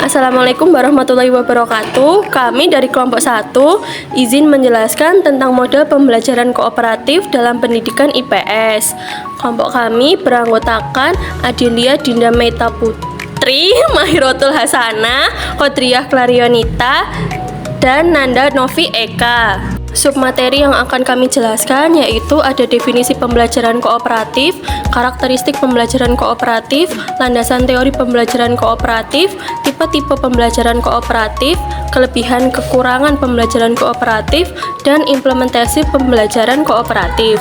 Assalamualaikum warahmatullahi wabarakatuh. Kami dari kelompok 1 izin menjelaskan tentang model pembelajaran kooperatif dalam pendidikan IPS. Kelompok kami beranggotakan Adelia Dinda Meta Putri, Mahirotul Hasanah, Kodriyah Klarionita, dan Nanda Novi Eka. Submateri yang akan kami jelaskan yaitu ada definisi pembelajaran kooperatif, karakteristik pembelajaran kooperatif, landasan teori pembelajaran kooperatif, tipe-tipe pembelajaran kooperatif, kelebihan kekurangan pembelajaran kooperatif, dan implementasi pembelajaran kooperatif.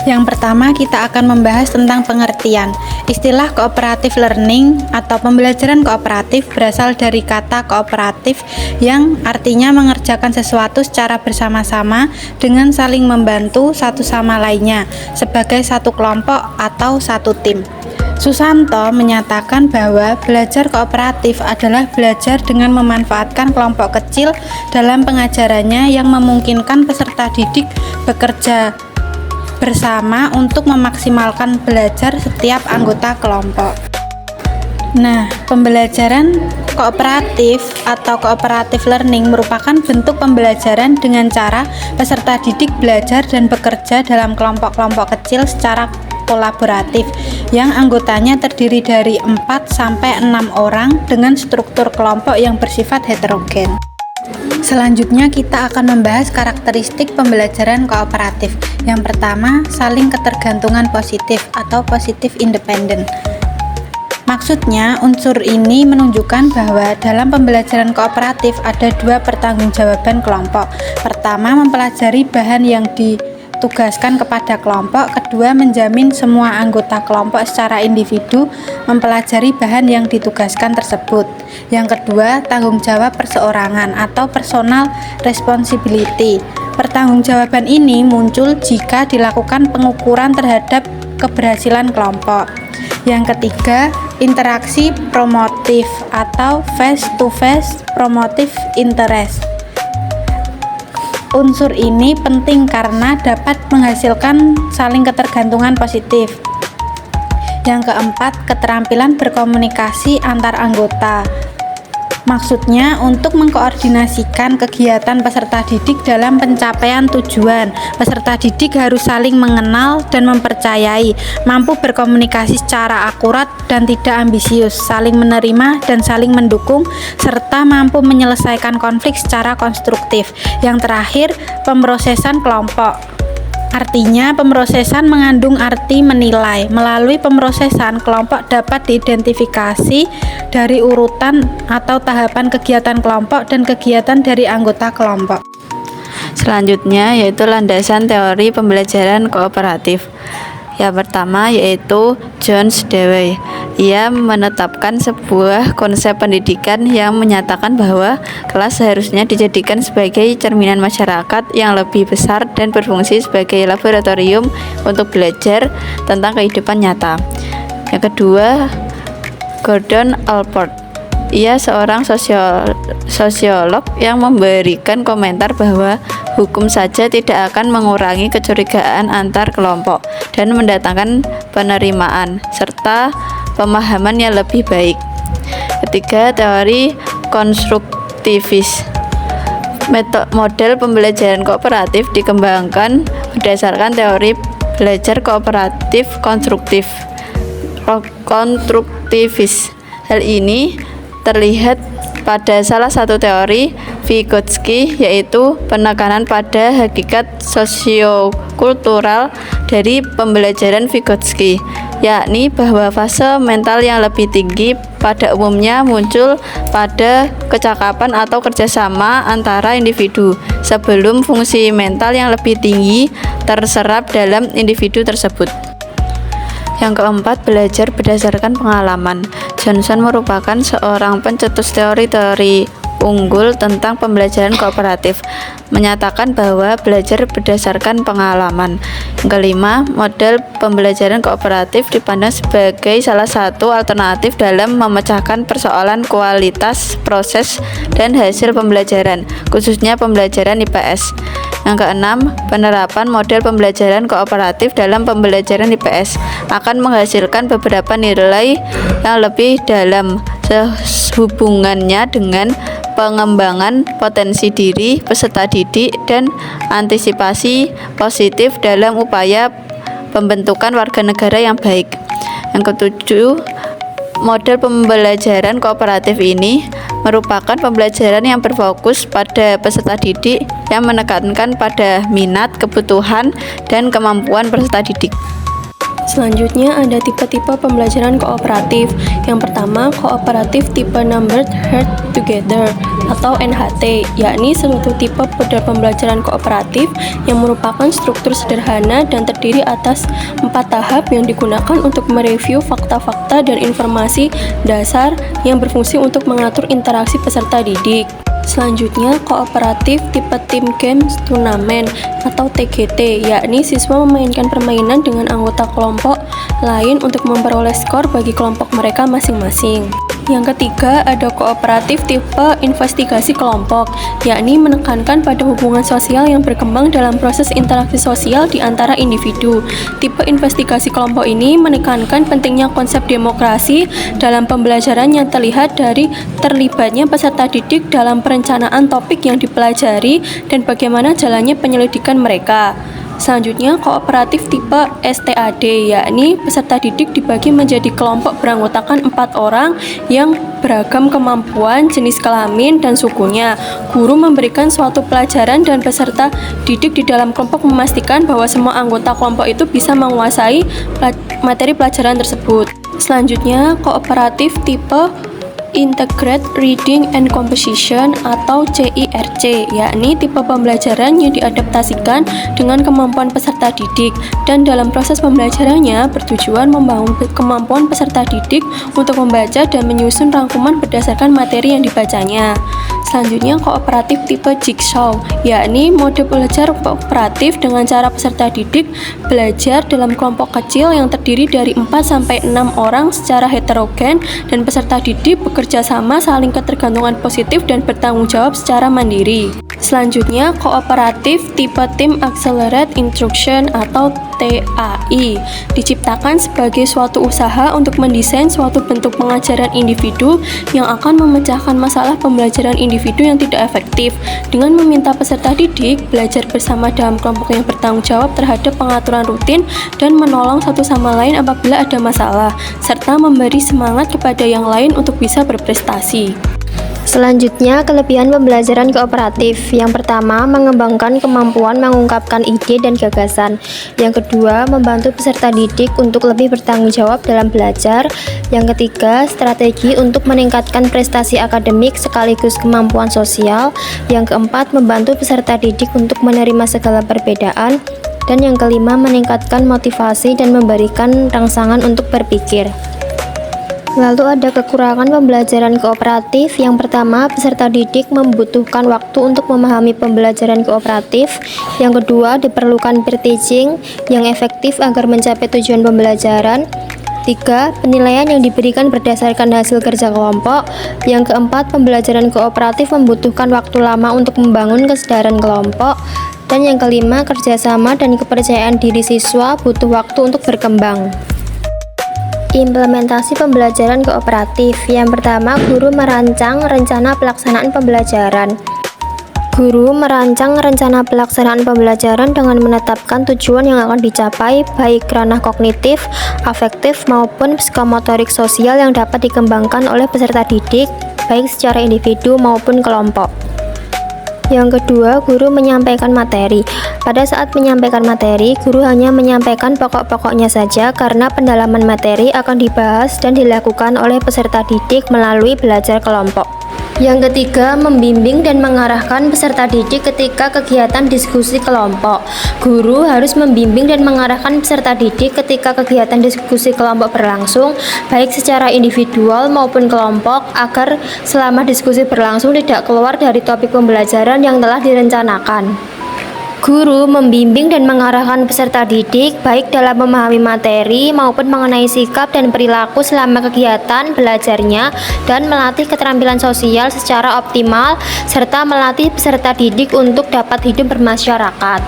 Yang pertama, kita akan membahas tentang pengertian. Istilah cooperative learning atau pembelajaran kooperatif berasal dari kata kooperatif yang artinya mengerjakan sesuatu secara bersama-sama dengan saling membantu satu sama lainnya sebagai satu kelompok atau satu tim. Susanto menyatakan bahwa belajar kooperatif adalah belajar dengan memanfaatkan kelompok kecil dalam pengajarannya yang memungkinkan peserta didik bekerja bersama untuk memaksimalkan belajar setiap anggota kelompok. Nah, pembelajaran kooperatif atau cooperative learning merupakan bentuk pembelajaran dengan cara peserta didik belajar dan bekerja dalam kelompok-kelompok kecil secara kolaboratif yang anggotanya terdiri dari 4-6 orang dengan struktur kelompok yang bersifat heterogen. Selanjutnya kita akan membahas karakteristik pembelajaran kooperatif. Yang pertama, saling ketergantungan positif atau positive independent. Maksudnya, unsur ini menunjukkan bahwa dalam pembelajaran kooperatif ada dua pertanggungjawaban kelompok. Pertama, mempelajari bahan yang ditugaskan kepada kelompok. Kedua, menjamin semua anggota kelompok secara individu mempelajari bahan yang ditugaskan tersebut. Yang kedua, tanggung jawab perseorangan atau personal responsibility. Pertanggungjawaban ini muncul jika dilakukan pengukuran terhadap keberhasilan kelompok. Yang ketiga, interaksi promotif atau face-to-face promotive interest. Unsur ini penting karena dapat menghasilkan saling ketergantungan positif. Yang keempat, keterampilan berkomunikasi antar anggota. Maksudnya untuk mengkoordinasikan kegiatan peserta didik dalam pencapaian tujuan. Peserta didik harus saling mengenal dan mempercayai, mampu berkomunikasi secara akurat dan tidak ambisius, saling menerima dan saling mendukung, serta mampu menyelesaikan konflik secara konstruktif. Yang terakhir, pemrosesan kelompok. Artinya, pemrosesan mengandung arti menilai. Melalui pemrosesan, kelompok dapat diidentifikasi dari urutan atau tahapan kegiatan kelompok dan kegiatan dari anggota kelompok. Selanjutnya yaitu landasan teori pembelajaran kooperatif. Yang pertama yaitu John Dewey. Ia menetapkan sebuah konsep pendidikan yang menyatakan bahwa kelas seharusnya dijadikan sebagai cerminan masyarakat yang lebih besar dan berfungsi sebagai laboratorium untuk belajar tentang kehidupan nyata. Yang kedua, Gordon Allport. Ia seorang sosiolog yang memberikan komentar bahwa hukum saja tidak akan mengurangi kecurigaan antar kelompok dan mendatangkan penerimaan serta pemahaman yang lebih baik. Ketiga, teori konstruktivis. Model pembelajaran kooperatif dikembangkan berdasarkan teori belajar kooperatif konstruktivis. Hal ini terlihat pada salah satu teori Vygotsky, yaitu penekanan pada hakikat sosiokultural dari pembelajaran Vygotsky, yakni bahwa fase mental yang lebih tinggi pada umumnya muncul pada kecakapan atau kerjasama antara individu sebelum fungsi mental yang lebih tinggi terserap dalam individu tersebut. Yang keempat, belajar berdasarkan pengalaman. Johnson merupakan seorang pencetus teori-teori unggul tentang pembelajaran kooperatif, menyatakan bahwa belajar berdasarkan pengalaman. Yang kelima, model pembelajaran kooperatif dipandang sebagai salah satu alternatif dalam memecahkan persoalan kualitas proses dan hasil pembelajaran, khususnya pembelajaran IPS. Yang keenam, penerapan model pembelajaran kooperatif dalam pembelajaran IPS akan menghasilkan beberapa nilai yang lebih dalam, sehubungannya dengan pengembangan potensi diri peserta didik dan antisipasi positif dalam upaya pembentukan warga negara yang baik. Yang ketujuh, model pembelajaran kooperatif ini merupakan pembelajaran yang berfokus pada peserta didik yang menekankan pada minat, kebutuhan, dan kemampuan peserta didik. Selanjutnya ada tipe-tipe pembelajaran kooperatif. Yang pertama, kooperatif tipe Numbered Heard Together atau NHT, yakni suatu tipe model pembelajaran kooperatif yang merupakan struktur sederhana dan terdiri atas 4 tahap yang digunakan untuk mereview fakta-fakta dan informasi dasar yang berfungsi untuk mengatur interaksi peserta didik. Selanjutnya, kooperatif tipe Team Games Turnamen atau TGT, yakni siswa memainkan permainan dengan anggota kelompok lain untuk memperoleh skor bagi kelompok mereka masing-masing. Yang ketiga, ada kooperatif tipe investigasi kelompok, yakni menekankan pada hubungan sosial yang berkembang dalam proses interaksi sosial di antara individu. Tipe investigasi kelompok ini menekankan pentingnya konsep demokrasi dalam pembelajaran yang terlihat dari terlibatnya peserta didik dalam perencanaan topik yang dipelajari dan bagaimana jalannya penyelidikan mereka. Selanjutnya, kooperatif tipe STAD, yakni peserta didik dibagi menjadi kelompok beranggotakan 4 orang yang beragam kemampuan, jenis kelamin, dan sukunya. Guru memberikan suatu pelajaran dan peserta didik di dalam kelompok memastikan bahwa semua anggota kelompok itu bisa menguasai materi pelajaran tersebut. Selanjutnya, kooperatif tipe Integrated Reading and Composition atau CIRC, yakni tipe pembelajaran yang diadaptasikan dengan kemampuan peserta didik dan dalam proses pembelajarannya bertujuan membangun kemampuan peserta didik untuk membaca dan menyusun rangkuman berdasarkan materi yang dibacanya. Selanjutnya, kooperatif tipe Jigsaw, yakni mode belajar kooperatif dengan cara peserta didik belajar dalam kelompok kecil yang terdiri dari 4-6 orang secara heterogen dan peserta didik bekerja sama, saling ketergantungan positif dan bertanggung jawab secara mandiri. Selanjutnya, kooperatif tipe Team Accelerated Instruction atau TAI diciptakan sebagai suatu usaha untuk mendesain suatu bentuk pengajaran individu yang akan memecahkan masalah pembelajaran individu yang tidak efektif dengan meminta peserta didik belajar bersama dalam kelompok yang bertanggung jawab terhadap pengaturan rutin dan menolong satu sama lain apabila ada masalah, serta memberi semangat kepada yang lain untuk bisa berprestasi. Selanjutnya, kelebihan pembelajaran kooperatif. Yang pertama, mengembangkan kemampuan mengungkapkan ide dan gagasan. Yang kedua, membantu peserta didik untuk lebih bertanggung jawab dalam belajar. Yang ketiga, strategi untuk meningkatkan prestasi akademik sekaligus kemampuan sosial. Yang keempat, membantu peserta didik untuk menerima segala perbedaan. Dan yang kelima, meningkatkan motivasi dan memberikan rangsangan untuk berpikir. Lalu ada kekurangan pembelajaran kooperatif. Yang pertama, peserta didik membutuhkan waktu untuk memahami pembelajaran kooperatif. Yang kedua, diperlukan peer teaching yang efektif agar mencapai tujuan pembelajaran. 3. Penilaian yang diberikan berdasarkan hasil kerja kelompok. Yang keempat, pembelajaran kooperatif membutuhkan waktu lama untuk membangun kesadaran kelompok. Dan yang kelima, kerjasama dan kepercayaan diri siswa butuh waktu untuk berkembang. Implementasi pembelajaran kooperatif. Yang pertama, guru merancang rencana pelaksanaan pembelajaran. Guru merancang rencana pelaksanaan pembelajaran dengan menetapkan tujuan yang akan dicapai, baik ranah kognitif, afektif, maupun psikomotorik sosial yang dapat dikembangkan oleh peserta didik, baik secara individu maupun kelompok. Yang kedua, guru menyampaikan materi. Pada saat menyampaikan materi, guru hanya menyampaikan pokok-pokoknya saja karena pendalaman materi akan dibahas dan dilakukan oleh peserta didik melalui belajar kelompok. Yang ketiga, membimbing dan mengarahkan peserta didik ketika kegiatan diskusi kelompok. Guru harus membimbing dan mengarahkan peserta didik ketika kegiatan diskusi kelompok berlangsung, baik secara individual maupun kelompok, agar selama diskusi berlangsung tidak keluar dari topik pembelajaran yang telah direncanakan. Guru membimbing dan mengarahkan peserta didik baik dalam memahami materi maupun mengenai sikap dan perilaku selama kegiatan belajarnya dan melatih keterampilan sosial secara optimal serta melatih peserta didik untuk dapat hidup bermasyarakat.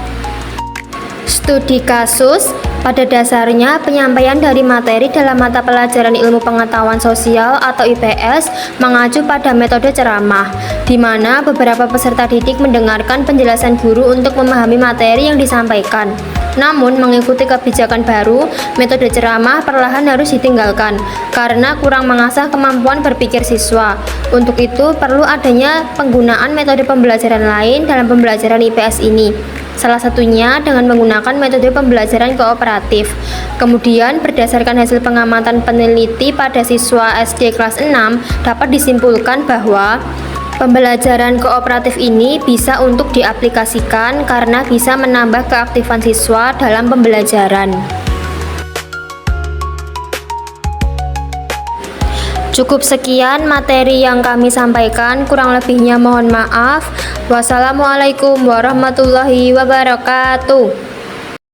Studi kasus Pada dasarnya, penyampaian dari materi dalam mata pelajaran Ilmu Pengetahuan Sosial atau IPS mengacu pada metode ceramah, di mana beberapa peserta didik mendengarkan penjelasan guru untuk memahami materi yang disampaikan. Namun, mengikuti kebijakan baru, metode ceramah perlahan harus ditinggalkan karena kurang mengasah kemampuan berpikir siswa. Untuk itu, perlu adanya penggunaan metode pembelajaran lain dalam pembelajaran IPS ini. Salah satunya dengan menggunakan metode pembelajaran kooperatif. Kemudian, berdasarkan hasil pengamatan peneliti pada siswa SD kelas 6, dapat disimpulkan bahwa pembelajaran kooperatif ini bisa untuk diaplikasikan karena bisa menambah keaktifan siswa dalam pembelajaran. Cukup sekian materi yang kami sampaikan, kurang lebihnya mohon maaf. Wassalamualaikum warahmatullahi wabarakatuh.